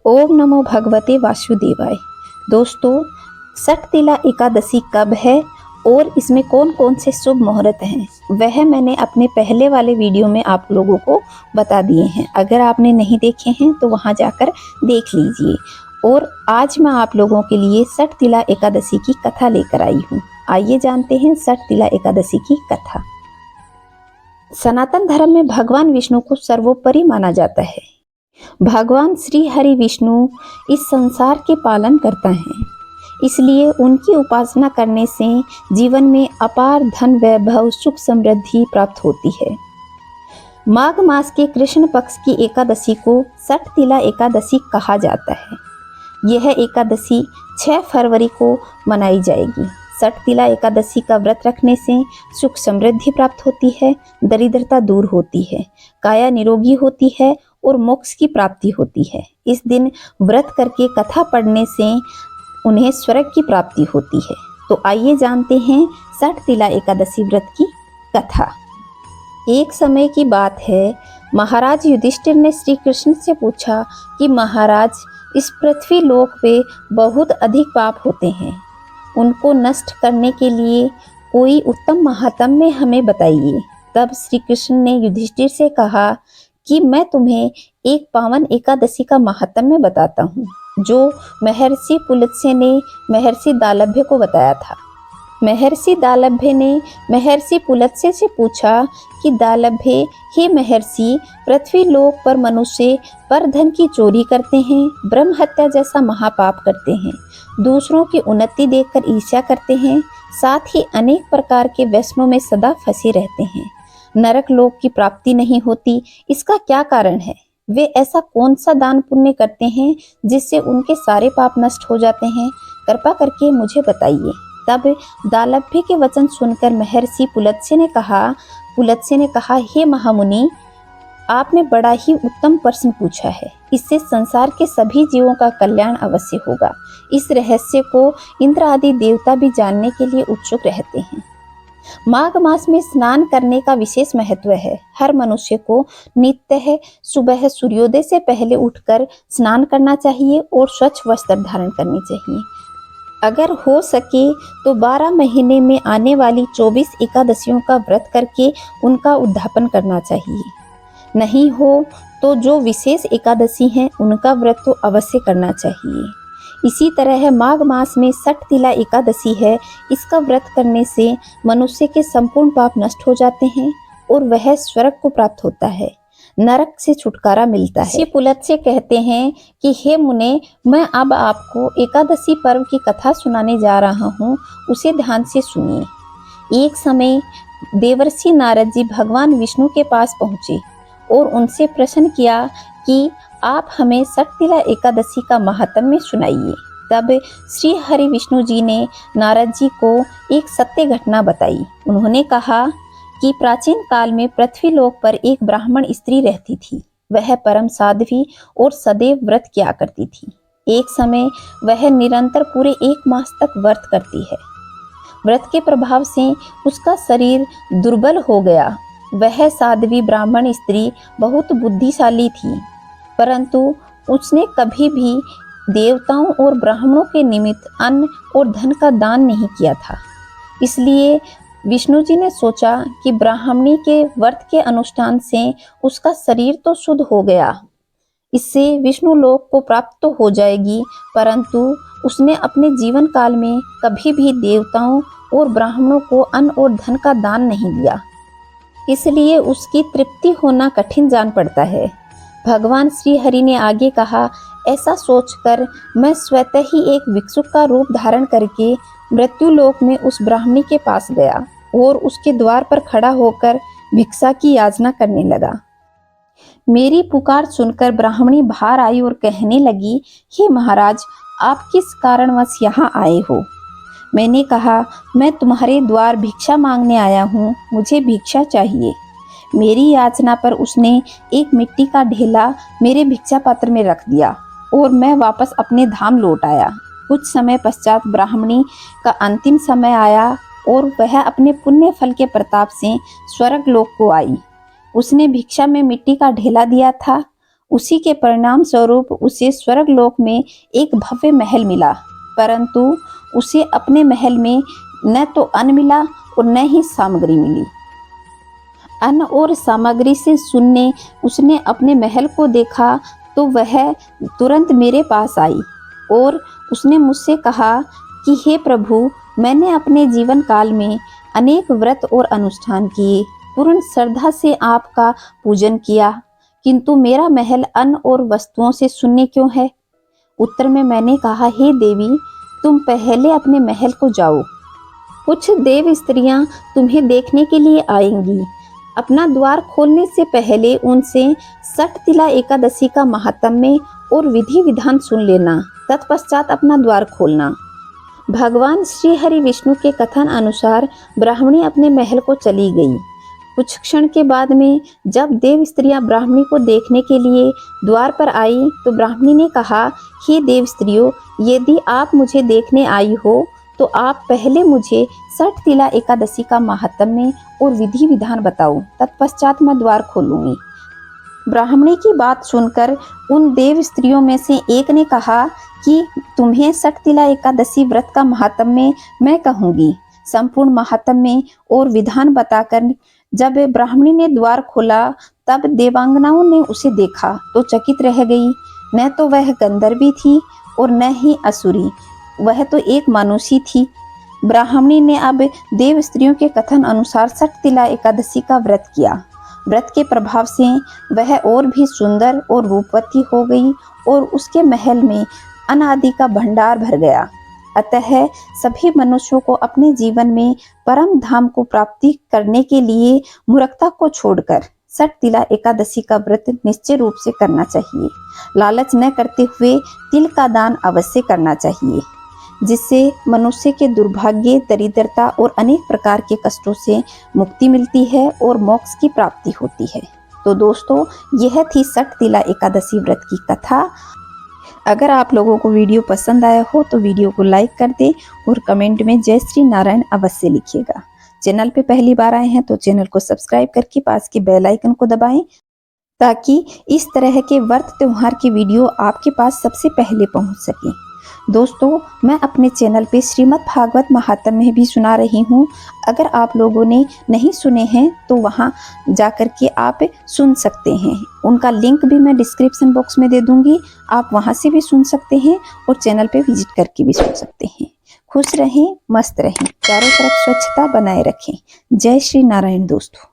ओम नमो भगवते वासुदेवाय। दोस्तों, सटतिला एकादशी कब है और इसमें कौन कौन से शुभ मुहूर्त हैं, वह मैंने अपने पहले वाले वीडियो में आप लोगों को बता दिए हैं। अगर आपने नहीं देखे हैं तो वहां जाकर देख लीजिए। और आज मैं आप लोगों के लिए सटतिला एकादशी की कथा लेकर आई हूँ। आइए जानते हैं सटतिला एकादशी की कथा। सनातन धर्म में भगवान विष्णु को सर्वोपरि माना जाता है। भगवान श्री हरि विष्णु इस संसार के पालन करता है, इसलिए उनकी उपासना करने से जीवन में अपार धन वैभव सुख समृद्धि प्राप्त होती है। माघ मास के कृष्ण पक्ष की एकादशी को सटतिला एकादशी कहा जाता है। यह एकादशी 6 फरवरी को मनाई जाएगी। सटतिला एकादशी का व्रत रखने से सुख समृद्धि प्राप्त होती है, दरिद्रता दूर होती है, काया निरोगी होती है और मोक्ष की प्राप्ति होती है। इस दिन व्रत करके कथा पढ़ने से उन्हें स्वर्ग की प्राप्ति होती है। तो आइए जानते हैं सटतिला एकादशी व्रत की कथा। एक समय की बात है, महाराज युधिष्ठिर ने श्री कृष्ण से पूछा कि महाराज, इस पृथ्वी लोक पे बहुत अधिक पाप होते हैं, उनको नष्ट करने के लिए कोई उत्तम महात्म्य हमें बताइए। तब श्री कृष्ण ने युधिष्ठिर से कहा कि मैं तुम्हें एक पावन एकादशी का महात्म्य बताता हूँ, जो महर्षि पुलत्स्य ने महर्षि दालभ्य को बताया था। महर्षि दालभ्य ने महर्षि पुलत्स्य से पूछा कि दालभ्य, हे महर्षि, पृथ्वी लोक पर मनुष्य पर धन की चोरी करते हैं, ब्रह्म हत्या जैसा महापाप करते हैं, दूसरों की उन्नति देखकर ईर्ष्या करते हैं, साथ ही अनेक प्रकार के व्यसनों में सदा फंसे रहते हैं। नरक लोक की प्राप्ति नहीं होती, इसका क्या कारण है? वे ऐसा कौन सा दान पुण्य करते हैं जिससे उनके सारे पाप नष्ट हो जाते हैं? कृपा करके मुझे बताइए। तब दालभ्य के वचन सुनकर महर्षि पुलत्स्य ने कहा, हे महामुनि, आपने बड़ा ही उत्तम प्रश्न पूछा है। इससे संसार के सभी जीवों का कल्याण अवश्य होगा। इस रहस्य को इंद्र आदि देवता भी जानने के लिए उत्सुक रहते हैं। माघ मास में स्नान करने का विशेष महत्व है। हर मनुष्य को नित्य सुबह सूर्योदय से पहले उठकर स्नान करना चाहिए और स्वच्छ वस्त्र धारण करनी चाहिए। अगर हो सके तो 12 महीने में आने वाली 24 एकादशियों का व्रत करके उनका उद्यापन करना चाहिए। नहीं हो तो जो विशेष एकादशी हैं उनका व्रत तो अवश्य करना चाहिए। इसी तरह माघ मास में सटतिला एकादशी है। इसका व्रत करने से मनुष्य के संपूर्ण पाप नष्ट हो जाते हैं और वह स्वर्ग को प्राप्त होता है, नरक से छुटकारा मिलता है। श्री पुलत्स्य कहते हैं कि हे मुने, मैं अब आपको एकादशी पर्व की कथा सुनाने जा रहा हूँ, उसे ध्यान से सुनिए। एक समय देवर्षि नारद जी भगवान विष्णु के पास पहुँचे और उनसे प्रश्न किया कि आप हमें सटतिला एकादशी का महात्म्य सुनाइए। तब श्री हरि विष्णु जी ने नारद जी को एक सत्य घटना बताई। उन्होंने कहा कि प्राचीन काल में पृथ्वी लोक पर एक ब्राह्मण स्त्री रहती थी। वह परम साध्वी और सदैव व्रत किया करती थी। एक समय वह निरंतर पूरे 1 मास तक व्रत करती है। व्रत के प्रभाव से उसका शरीर दुर्बल हो गया। वह साध्वी ब्राह्मण स्त्री बहुत बुद्धिशाली थी, परंतु उसने कभी भी देवताओं और ब्राह्मणों के निमित्त अन्न और धन का दान नहीं किया था। इसलिए विष्णु जी ने सोचा कि ब्राह्मणी के व्रत के अनुष्ठान से उसका शरीर तो शुद्ध हो गया, इससे विष्णु लोक को प्राप्त तो हो जाएगी, परंतु उसने अपने जीवन काल में कभी भी देवताओं और ब्राह्मणों को अन्न और धन का दान नहीं दिया, इसलिए उसकी तृप्ति होना कठिन जान पड़ता है। भगवान श्री हरि ने आगे कहा, ऐसा सोचकर मैं स्वतः ही एक भिक्षुक का रूप धारण करके मृत्यु लोक में उस ब्राह्मणी के पास गया और उसके द्वार पर खड़ा होकर भिक्षा की याचना करने लगा। मेरी पुकार सुनकर ब्राह्मणी बाहर आई और कहने लगी, हे महाराज, आप किस कारणवश यहाँ आए हो? मैंने कहा, मैं तुम्हारे द्वार भिक्षा मांगने आया हूँ, मुझे भिक्षा चाहिए। मेरी याचना पर उसने एक मिट्टी का ढेला मेरे भिक्षा पात्र में रख दिया और मैं वापस अपने धाम लौट आया। कुछ समय पश्चात ब्राह्मणी का अंतिम समय आया और वह अपने पुण्य फल के प्रताप से स्वर्ग लोक को आई। उसने भिक्षा में मिट्टी का ढेला दिया था उसी के परिणाम स्वरूप उसे स्वर्गलोक में एक भव्य महल मिला, परंतु उसे अपने महल में न तो अन्न मिला और न ही सामग्री मिली। अन्न और सामग्री से सुनने उसने अपने महल को देखा तो वह तुरंत मेरे पास आई और उसने मुझसे कहा कि हे प्रभु, मैंने अपने जीवन काल में अनेक व्रत और अनुष्ठान किए, पूर्ण श्रद्धा से आपका पूजन किया, किंतु मेरा महल अन्न और वस्तुओं से शून्य क्यों है? उत्तर में मैंने कहा, हे देवी, तुम पहले अपने महल को जाओ, कुछ देव स्त्रियां तुम्हें देखने के लिए आएंगी। अपना द्वार खोलने से पहले उनसे षटतिला एकादशी का महात्म्य और विधि विधान सुन लेना, तत्पश्चात अपना द्वार खोलना। भगवान श्री हरि विष्णु के कथन अनुसार ब्राह्मणी अपने महल को चली गई। कुछ क्षण के बाद में जब देव स्त्रियां ब्राह्मणी को देखने के लिए द्वार पर आई तो ब्राह्मणी ने कहा, हे देव स्त्रियों, यदि आप मुझे देखने आई हो तो आप पहले मुझे षटतिला एकादशी का महात्म्य और विधि विधान बताओ, तत्पश्चात मैं द्वार खोलूंगी। ब्राह्मणी की बात सुनकर उन देव स्त्रियों में से एक ने कहा कि तुम्हें षटतिला एकादशी व्रत का महात्म्य मैं कहूंगी। संपूर्ण महात्म्य और विधान बताकर जब ब्राह्मणी ने द्वार खोला तब देवांगनाओं ने उसे देखा तो चकित रह गई। न तो वह गंधर्वी थी और न ही असुरी, वह तो एक मनुष्य थी। ब्राह्मणी ने अब देव स्त्रियों के कथन अनुसार षटतिला एकादशी का व्रत किया। व्रत के प्रभाव से वह और भी सुंदर और रूपवती हो गई और उसके महल में अनादि का भंडार भर गया। अतः सभी मनुष्यों को अपने जीवन में परम धाम को प्राप्ति करने के लिए मूर्खता को छोड़कर षटतिला एकादशी का व्रत निश्चय रूप से करना चाहिए। लालच न करते हुए तिल का दान अवश्य करना चाहिए, जिससे मनुष्य के दुर्भाग्य, दरिद्रता और अनेक प्रकार के कष्टों से मुक्ति मिलती है और मोक्ष की प्राप्ति होती है। तो दोस्तों, यह थी षटतिला एकादशी व्रत की कथा। अगर आप लोगों को वीडियो पसंद आया हो तो वीडियो को लाइक कर दें और कमेंट में जय श्री नारायण अवश्य लिखिएगा। चैनल पे पहली बार आए हैं तो चैनल को सब्सक्राइब करके पास के बेल आइकन को दबाएं, ताकि इस तरह के व्रत त्योहार की वीडियो आपके पास सबसे पहले पहुंच सके। दोस्तों, मैं अपने चैनल पे श्रीमद् भागवत महात्म्य भी सुना रही हूँ। अगर आप लोगों ने नहीं सुने हैं तो वहाँ जाकर के आप सुन सकते हैं। उनका लिंक भी मैं डिस्क्रिप्शन बॉक्स में दे दूँगी, आप वहाँ से भी सुन सकते हैं और चैनल पे विजिट करके भी सुन सकते हैं। खुश रहें, मस्त रहें, चारों तरफ स्वच्छता बनाए रखें। जय श्री नारायण दोस्तों।